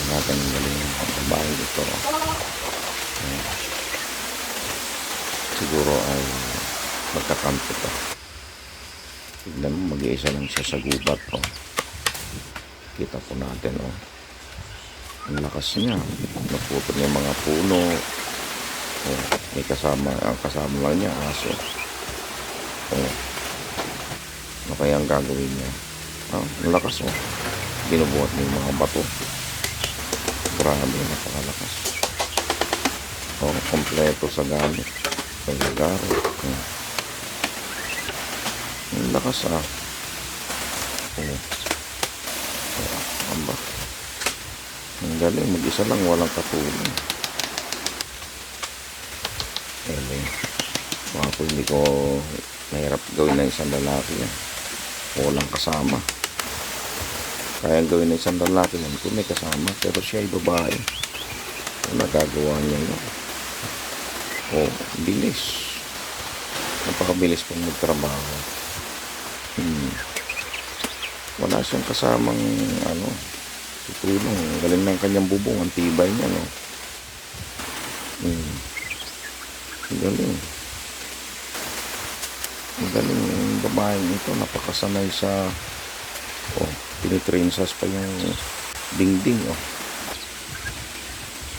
natin ang galing ng pagbabae dito. Ayan. Siguro ay magkakampi to. Tignan mo, mag-iisa lang siya sa gubat. Kita po natin. Ang lakas niya. Naputol niya mga puno. May kasama, ang kasama lang niya aso. Ano kaya ang gagawin niya? Ang lakas. Binubuhat niya yung mga bato. Grabe, napakalakas. Kompleto sa gamit. Pagagaro. Ang lakas amba. Ang galing, mag-isa lang, walang katulong. Ako hindi ko mahirap gawin ng isang lalaki yan. Walang kasama. Kaya gawin ng isang lalaki yan kung may kasama, pero siya ay babae. Nagagawa niya yun. Bilis. Napakabilis pang magtrabaho. Wala siyang kasamang tutulong. Galing ng kanyang bubong, ang tibay niya, galing. Ang galing yung babaeng ito, napakasanay sa tinitrinsas pa yung dingding.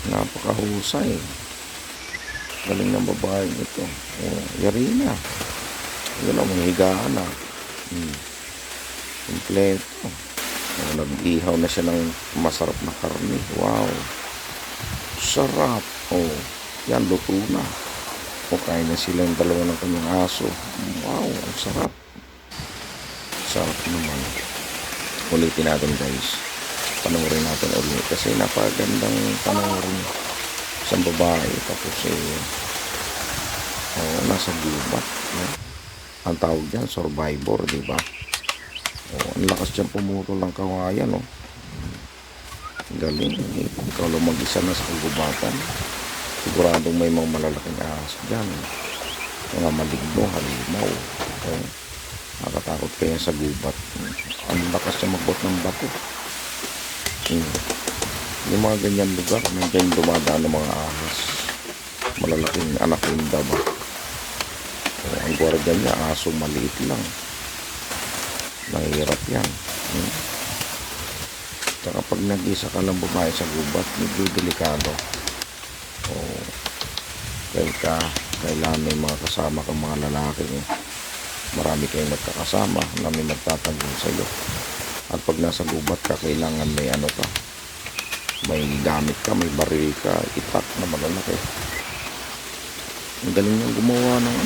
Napakahusay. Galing ng babaeng ito. Yari na. Yan ang higaan na. Kompleto. Nag-ihaw na siya ng masarap na karne. Wow. Sarap. Yan, luto na. Kain na sila yung dalawa ng kanyang aso. Wow, ang sarap. Sarap naman. Ulitin natin, guys. Panoorin natin ulit. Kasi napagandang panoorin. Isang babae. Tapos nasa gubat. Ang tawag dyan, survivor, diba? Ang lakas dyan pumutol ng kawayan. Galing. Ikaw lang mag-isa na sa kagubatan. Siguradong may mga malalaking ahas dyan. Mga maligno, halimaw. Nakatakot kaya sa gubat. Ang lakas niya magbot ng bato. Yung mga ganyan lugar, nandiyan dumadaan ng mga ahas. Malalaking anaconda ba? Ang gwardiya niya, aso maliit lang. Mahirap yan. Tsaka pag nag-isa ka lang babae sa gubat, medyo delikado. Kailangan may mga kasama kang mga lalaki. Marami kayong magkakasama na may magtatanggol sa iyo. At pag nasa gubat ka, kailangan may may gamit ka, may baril ka, itak na malalaki. Ang galing niyang gumawa ng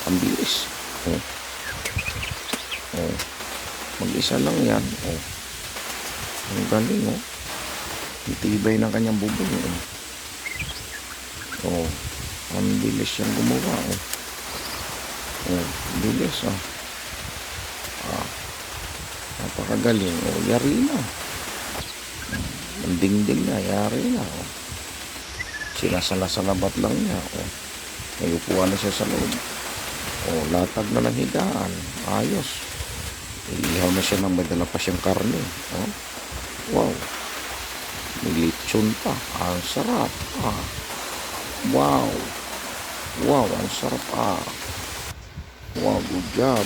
ang bilis. Mag-isa lang yan. Ang galing. Itibay ng kanyang bubong. Ang bilis siyang gumawa. Bilis. Napakagaling. Yari na. Ang dingding na, yari na. Sinasala-salabat lang niya. May upuan na siya sa loob. Latag na ng higaan. Ayos. Iihaw na siya ng may dala pa siyang karne. Wow. May lechon pa. Ang sarap. Wow. Wow, ang sarap. Wow, good job.